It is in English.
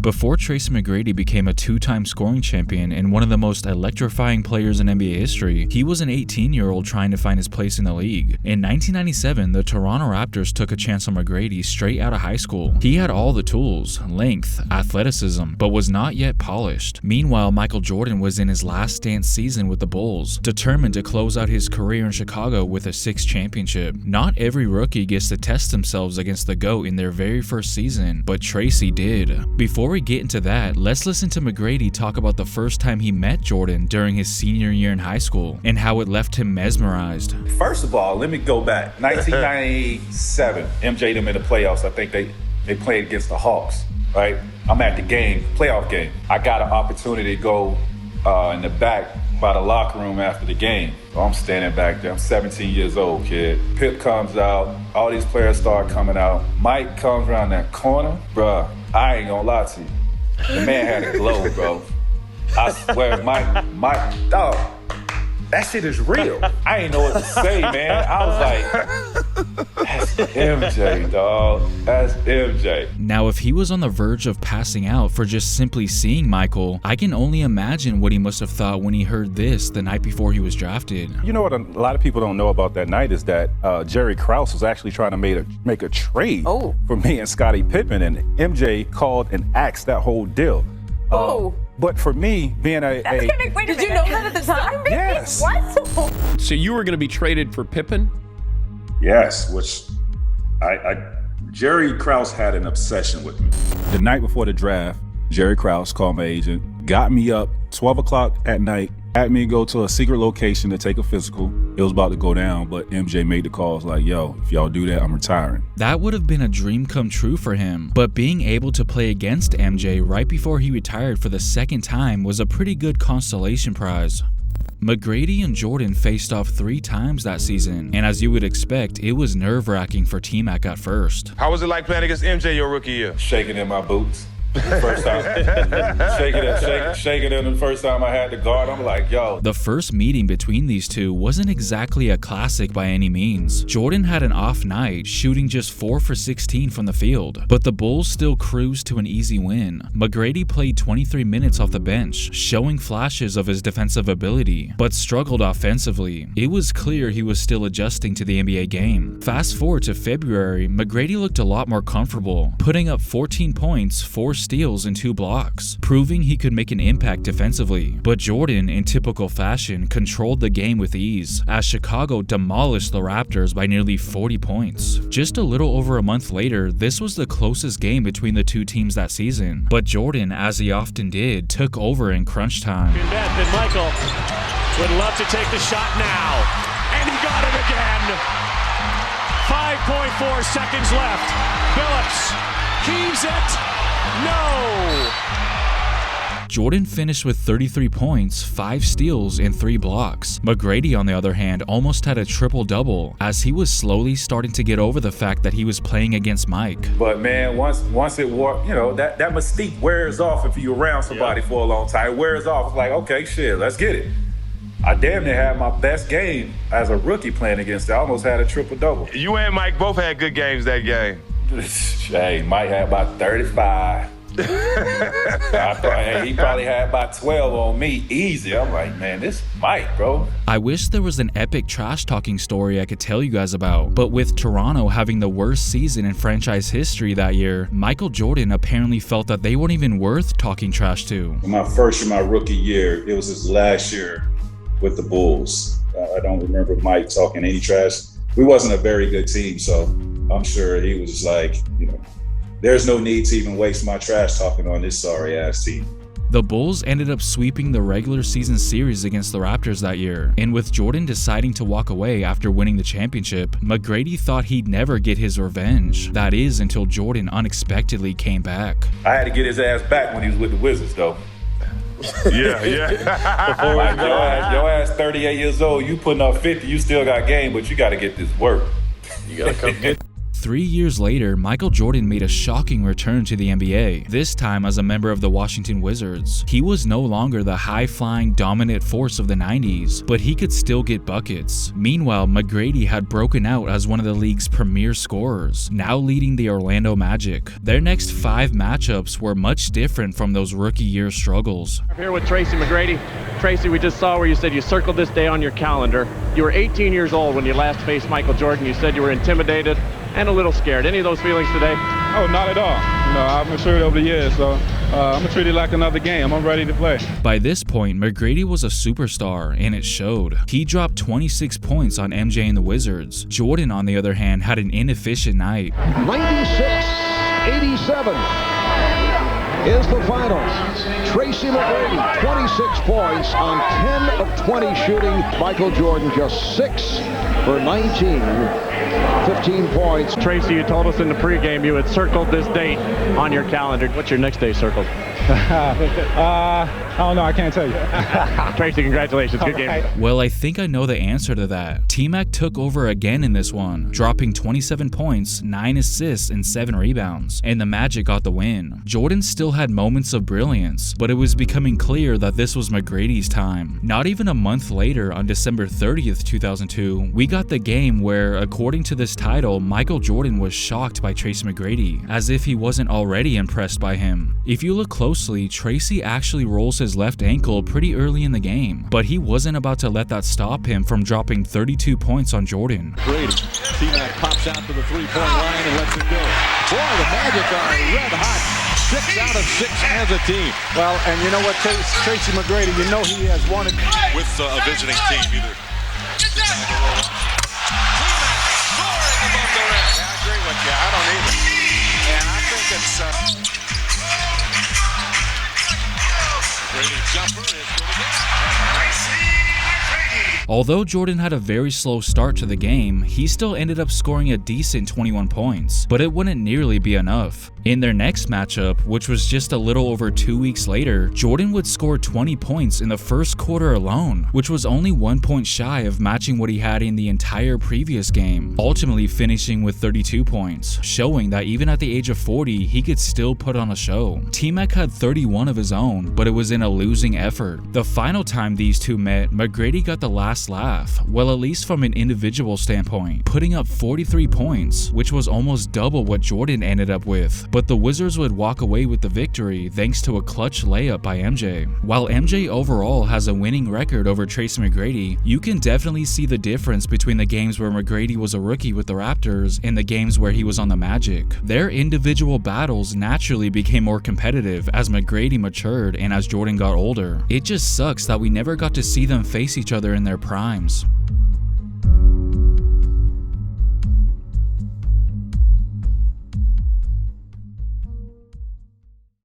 Before Tracy McGrady became a two-time scoring champion and one of the most electrifying players in NBA history, he was an 18-year-old trying to find his place in the league. In 1997, the Toronto Raptors took a chance on McGrady straight out of high school. He had all the tools, length, athleticism, but was not yet polished. Meanwhile, Michael Jordan was in his last dance season with the Bulls, determined to close out his career in Chicago with a 6th championship. Not every rookie gets to test themselves against the GOAT in their very first season, but Tracy did. Before we get into that, let's listen to McGrady talk about the first time he met Jordan during his senior year in high school and how it left him mesmerized. First of all, let me go back. 1997, MJ them in the playoffs. I think they played against the Hawks, right? I'm at the game, playoff game. I got an opportunity to go in the back by the locker room after the game. So I'm standing back there. I'm 17 years old, kid. Pip comes out. All these players start coming out. Mike comes around that corner. Bruh, I ain't gonna lie to you. The man had a glow, bro. I swear, Mike, dog, that shit is real. I ain't know what to say, man. I was like, that's MJ, dog. That's MJ. Now, if he was on the verge of passing out for just simply seeing Michael, I can only imagine what he must have thought when he heard this the night before he was drafted. You know what a lot of people don't know about that night is that Jerry Krause was actually trying to make a trade for me and Scottie Pippen, and MJ called and axed that whole deal. But for me, being Wait a minute. Did you know that at the time? Yes. What? So you were going to be traded for Pippen? Yes, which Jerry Krause had an obsession with me. The night before the draft, Jerry Krause called my agent, got me up 12 o'clock at night, had me go to a secret location to take a physical. It was about to go down, but MJ made the calls like, yo, if y'all do that, I'm retiring. That would have been a dream come true for him, but being able to play against MJ right before he retired for the second time was a pretty good consolation prize. McGrady and Jordan faced off 3 times that season, and as you would expect, it was nerve-wracking for T-Mac at first. How was it like playing against MJ your rookie year? Shaking in my boots. First time, shaking in the first time I had the guard, I'm like, yo. The first meeting between these two wasn't exactly a classic by any means. Jordan had an off night, shooting just 4 for 16 from the field, but the Bulls still cruised to an easy win. McGrady played 23 minutes off the bench, showing flashes of his defensive ability, but struggled offensively. It was clear he was still adjusting to the NBA game. Fast forward to February, McGrady looked a lot more comfortable, putting up 14 points, 4 steals and 2 blocks, proving he could make an impact defensively. But Jordan, in typical fashion, controlled the game with ease, as Chicago demolished the Raptors by nearly 40 points. Just a little over a month later, this was the closest game between the two teams that season, but Jordan, as he often did, took over in crunch time. And Michael would love to take the shot now, and he got it again. 5.4 seconds left. Billups keeps it. No! Jordan finished with 33 points, 5 steals, and 3 blocks. McGrady, on the other hand, almost had a triple-double, as he was slowly starting to get over the fact that he was playing against Mike. But man, once it wore, you know, that mystique wears off if you're around somebody for a long time. It wears off. It's like, okay, shit, let's get it. I damn near had my best game as a rookie playing against it. I almost had a triple-double. You and Mike both had good games that game. Hey, Mike had about 35. He probably had about 12 on me, easy. I'm like, man, this Mike, bro. I wish there was an epic trash-talking story I could tell you guys about, but with Toronto having the worst season in franchise history that year, Michael Jordan apparently felt that they weren't even worth talking trash to. My first year, my rookie year, it was his last year with the Bulls. I don't remember Mike talking any trash. We wasn't a very good team, so I'm sure he was like, you know, there's no need to even waste my trash talking on this sorry-ass team. The Bulls ended up sweeping the regular season series against the Raptors that year, and with Jordan deciding to walk away after winning the championship, McGrady thought he'd never get his revenge. That is, until Jordan unexpectedly came back. I had to get his ass back when he was with the Wizards, though. Yeah. Like, your ass 38 years old, you putting up 50, you still got game, but you got to get this work. You got to come get. 3 years later, Michael Jordan made a shocking return to the NBA, this time as a member of the Washington Wizards. He was no longer the high-flying, dominant force of the 90s, but he could still get buckets. Meanwhile, McGrady had broken out as one of the league's premier scorers, now leading the Orlando Magic. Their next 5 matchups were much different from those rookie year struggles. I'm here with Tracy McGrady. Tracy, we just saw where you said you circled this day on your calendar. You were 18 years old when you last faced Michael Jordan. You said you were intimidated and a little scared. Any of those feelings today? Oh, not at all. I've matured over the years, so I'm gonna treat it like another game. I'm ready to play. By this point, McGrady was a superstar, and it showed. He dropped 26 points on MJ and the Wizards. Jordan, on the other hand, had an inefficient night. 96-87 is the final. Tracy McGrady, 26 points on 10 of 20 shooting. Michael Jordan just 6 for 19, 15 points. Tracy, you told us in the pregame you had circled this date on your calendar. What's your next day circled? I don't know. I can't tell you. Tracy, congratulations. Good game. Well, I think I know the answer to that. T-Mac took over again in this one, dropping 27 points, 9 assists, and 7 rebounds, and the Magic got the win. Jordan still had moments of brilliance, but it was becoming clear that this was McGrady's time. Not even a month later, on December 30th, 2002, we got the game where, according to this title, Michael Jordan was shocked by Tracy McGrady, as if he wasn't already impressed by him. If you look closely, Tracy actually rolls his left ankle pretty early in the game, but he wasn't about to let that stop him from dropping 32 points on Jordan. Brady, T-Mac pops out to the three-point line and lets it go. Boy, the Magic are red hot. 6 out of 6 as a team. Well, and you know what, Tracy McGrady, you know he has wanted with a visiting team either. T-Mac scoring above the rim. I agree with you. I don't either. And I think it's Brady jumper is good again. Although Jordan had a very slow start to the game, he still ended up scoring a decent 21 points, but it wouldn't nearly be enough. In their next matchup, which was just a little over 2 weeks later, Jordan would score 20 points in the first quarter alone, which was only 1 point shy of matching what he had in the entire previous game, ultimately finishing with 32 points, showing that even at the age of 40, he could still put on a show. T-Mac had 31 of his own, but it was in a losing effort. The final time these two met, McGrady got the last laugh, well, at least from an individual standpoint, putting up 43 points, which was almost double what Jordan ended up with. But the Wizards would walk away with the victory thanks to a clutch layup by MJ. While MJ overall has a winning record over Tracy McGrady, you can definitely see the difference between the games where McGrady was a rookie with the Raptors and the games where he was on the Magic. Their individual battles naturally became more competitive as McGrady matured and as Jordan got older. It just sucks that we never got to see them face each other in their primes.